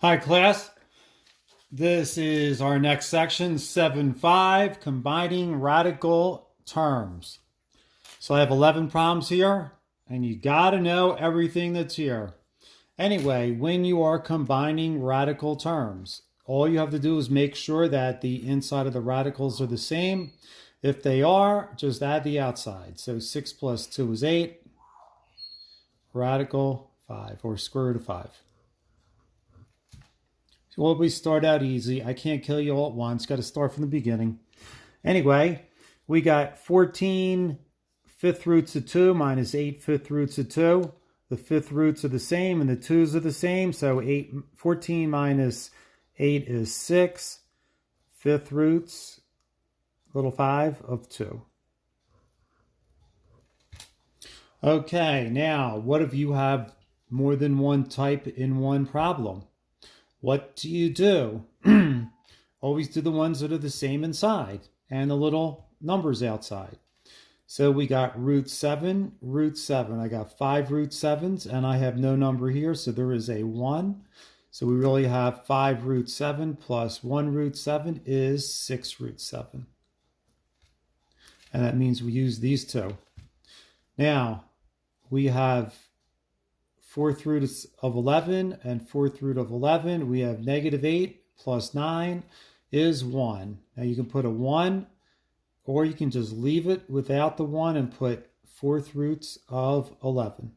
Hi, class. This is our next section, 7.5, combining radical terms. So I have 11 problems here, and you got to know everything that's here. Anyway, when you are combining radical terms, all you have to do is make sure that the inside of the radicals are the same. If they are, just add the outside. So 6 plus 2 is 8, radical 5, or square root of 5. Well, we start out easy. I can't kill you all at once. Got to start from the beginning. Anyway, we got 14 fifth roots of 2 minus 8 fifth roots of 2. The fifth roots are the same and the 2's are the same. So 14 minus 8 is 6. Fifth roots, little 5 of 2. Okay, now what if you have more than one type in one problem? What do you do? Always do the ones that are the same inside and the little numbers outside. So we got root 7. I got 5 root 7s and I have no number here, so there is a 1. So we really have 5 root 7 plus 1 root 7 is 6 root 7. And that means we use these two. Now we have 4th root of 11 and 4th root of 11. We have negative 8 plus 9 is 1. Now you can put a 1, or you can just leave it without the 1 and put 4th roots of 11.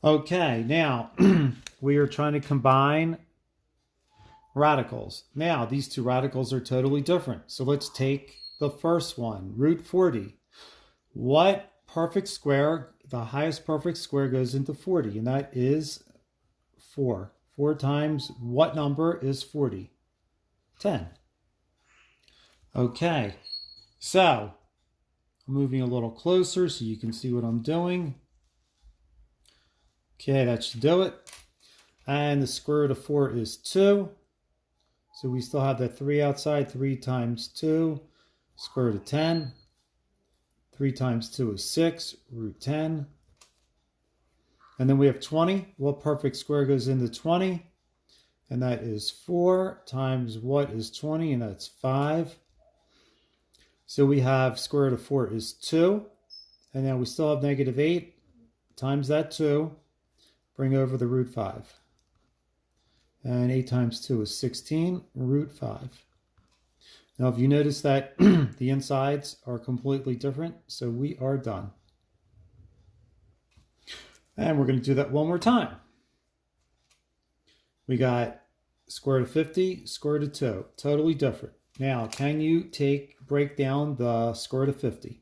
Okay, now we are trying to combine radicals. Now these two radicals are totally different. So let's take the first one, root 40. What perfect square, the highest perfect square goes into 40, and that is 4. 4 times what number is 40? 10. Okay, so I'm moving a little closer so you can see what I'm doing. Okay, that should do it. And the square root of 4 is 2. So we still have that 3 outside. 3 times 2, square root of 10. 3 times 2 is 6, root 10. And then we have 20. What perfect square goes into 20? And that is 4 times what is 20? And that's 5. So we have square root of 4 is 2. And now we still have negative 8 times that 2. Bring over the root 5. And 8 times 2 is 16, root 5. Now, if you notice that the insides are completely different, so we are done. And we're going to do that one more time. We got square root of 50, square root of 2, totally different. Now, can you break down the square root of 50?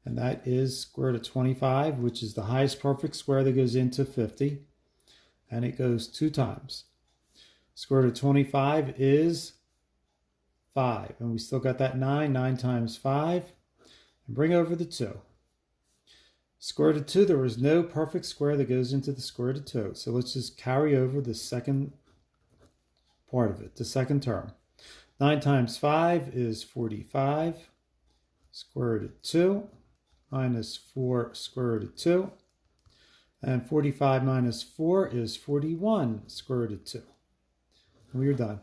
And that is square root of 25, which is the highest perfect square that goes into 50. And it goes 2 times. Square root of 25 is 5. And we still got that 9. 9 times 5. And bring over the 2. Square root of 2, there is no perfect square that goes into the square root of 2. So let's just carry over the second part of it, the second term. 9 times 5 is 45. Square root of 2 minus 4 square root of 2. And 45 minus 4 is 41 square root of 2. And we are done.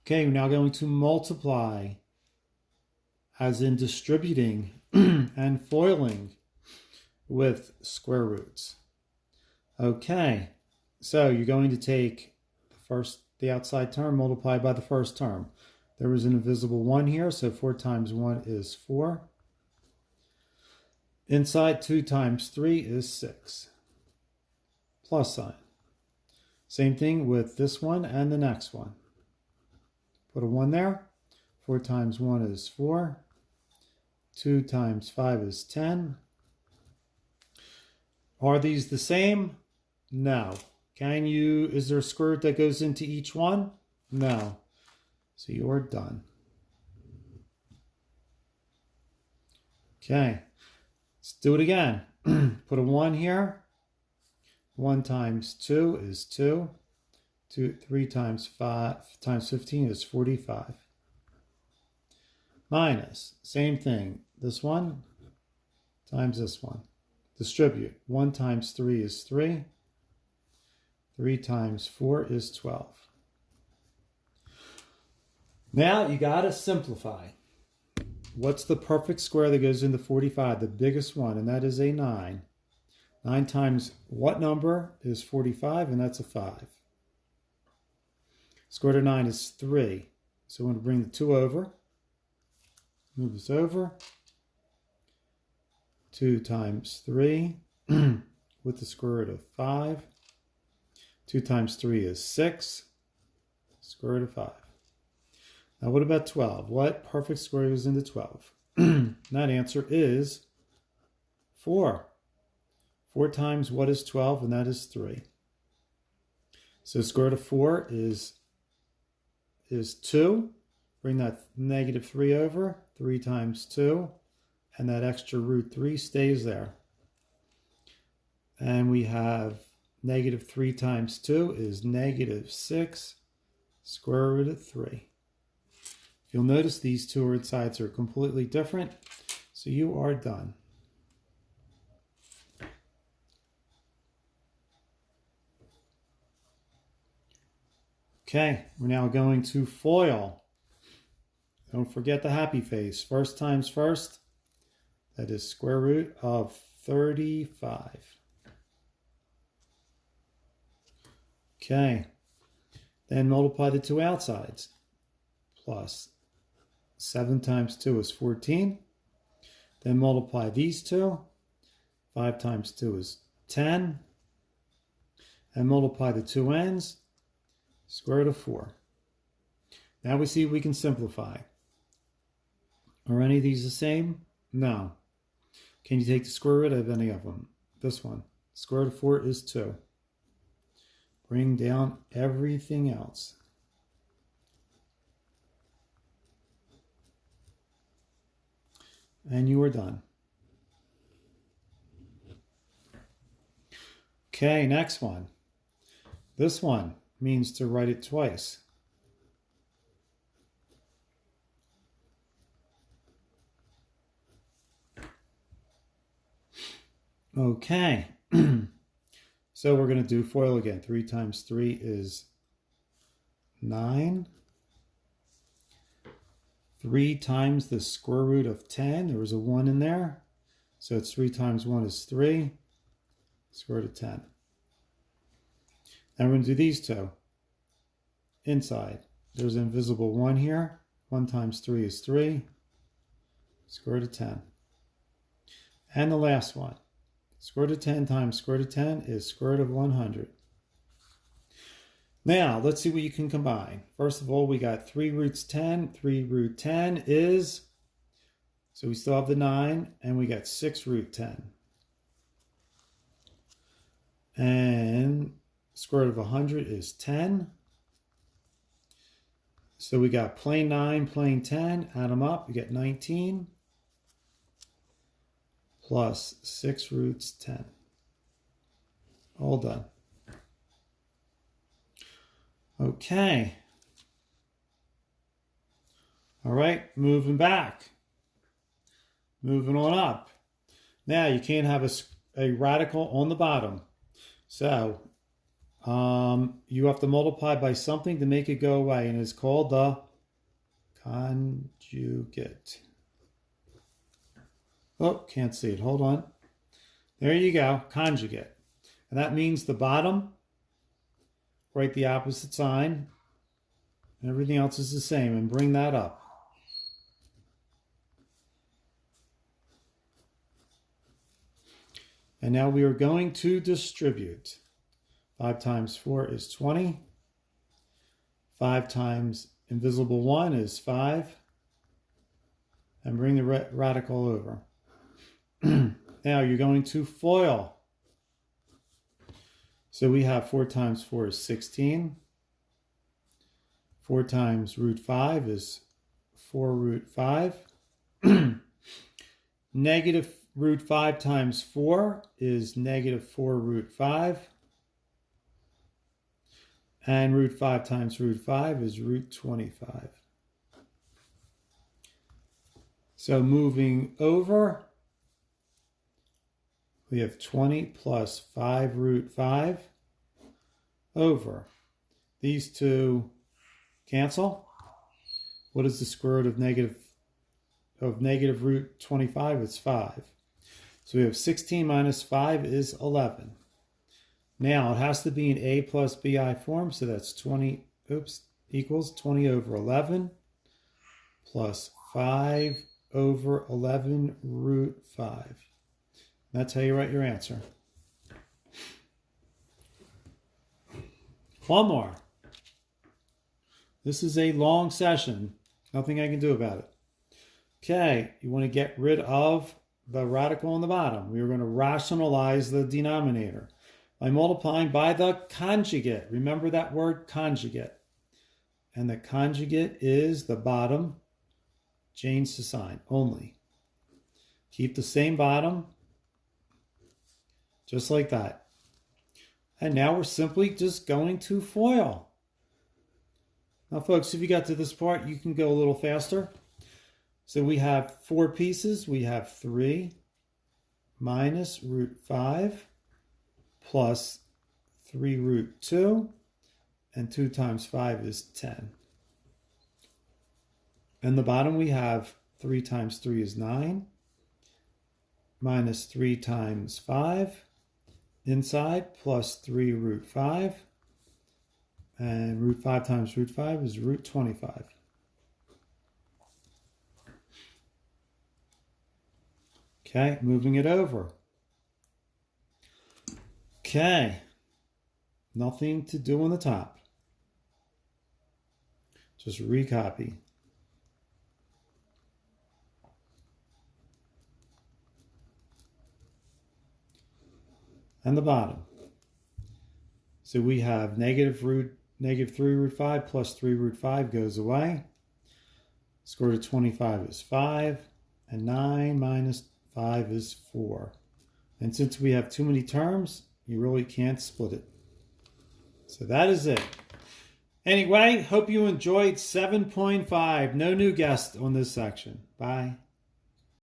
Okay, we're now going to multiply, as in distributing and foiling with square roots. Okay, so you're going to take the outside term, multiply by the first term. There was an invisible 1 here, so 4 times 1 is 4. Inside 2 times 3 is 6. Plus sign. Same thing with this one and the next one. Put a 1 there. 4 times 1 is 4. 2 times 5 is 10. Are these the same? No. Is there a square root that goes into each one? No. So you're done. Okay. Let's do it again. Put a 1 here. 1 times 2 is 2. 3 times 5 times 15 is 45. Minus, same thing. This one times this one. Distribute. 1 times 3 is 3. 3 times 4 is 12. Now you got to simplify. What's the perfect square that goes into 45? The biggest one, and that is a 9. 9 times what number is 45? And that's a 5. Square root of 9 is 3. So we're going to bring the 2 over. Move this over. 2 times 3 with the square root of 5. 2 times 3 is 6. Square root of 5. Now what about 12? What perfect square goes into 12? That answer is 4. 4 times what is 12? And that is 3. So square root of 4 is 2. Bring that negative 3 over. 3 times 2. And that extra root 3 stays there. And we have negative 3 times 2 is negative 6. Square root of 3. You'll notice these two sides are completely different. So you are done. Okay, we're now going to FOIL. Don't forget the happy face. First times first. That is square root of 35. Okay. Then multiply the two outsides. Plus 7 times 2 is 14. Then multiply these two. 5 times 2 is 10. And multiply the two ends. Square root of 4. Now we see if we can simplify. Are any of these the same? No. Can you take the square root of any of them? This one. Square root of 4 is 2. Bring down everything else. And you are done. Okay, next one. This one means to write it twice. Okay. So we're going to do FOIL again. 3 times 3 is 9. 3 times the square root of 10. There was a 1 in there. So it's 3 times 1 is 3. Square root of 10. Now we're going to do these two. Inside. There's an invisible 1 here. 1 times 3 is 3. Square root of 10. And the last one. Square root of 10 times square root of 10 is square root of 100. Now, let's see what you can combine. First of all, we got 3 roots 10. 3 root 10 is, so we still have the 9, and we got 6 root 10. And square root of 100 is 10. So we got plain 9, plain 10. Add them up, we get 19. Plus 6 roots 10. All done. Okay. All right, moving back. Moving on up. Now you can't have a radical on the bottom. So you have to multiply by something to make it go away, and it's called the conjugate. Oh, can't see it. Hold on. There you go. Conjugate. And that means the bottom, write the opposite sign, and everything else is the same, and bring that up. And now we are going to distribute. 5 times 4 is 20. 5 times invisible 1 is 5. And bring the radical over. Now you're going to FOIL. So we have 4 times 4 is 16. 4 times root 5 is 4 root 5. Negative root 5 times 4 is negative 4 root 5. And root 5 times root 5 is root 25. So moving over, we have 20 plus 5 root 5 over. These two cancel. What is the square root of negative root 25? It's 5. So we have 16 minus 5 is 11. Now it has to be in a plus bi form, so that's 20, equals 20 over 11 plus 5 over 11 root 5. That's how you write your answer. One more. This is a long session. Nothing I can do about it. Okay, you want to get rid of the radical on the bottom. We are going to rationalize the denominator by multiplying by the conjugate. Remember that word, conjugate. And the conjugate is the bottom. Change the sign only. Keep the same bottom. Just like that. And now we're simply just going to FOIL. Now, folks, if you got to this part, you can go a little faster. So we have 4 pieces. We have 3 minus root 5 plus 3 root 2. And 2 times 5 is 10. In the bottom, we have 3 times 3 is 9. Minus 3 times 5. Inside, plus 3 root 5. And root 5 times root 5 is root 25. Okay, moving it over. Okay, nothing to do on the top. Just recopy. And the bottom. So we have negative 3 root 5 plus 3 root 5 goes away. Square root of 25 is 5. And 9 minus 5 is 4. And since we have too many terms, you really can't split it. So that is it. Anyway, hope you enjoyed 7.5. No new guest on this section. Bye.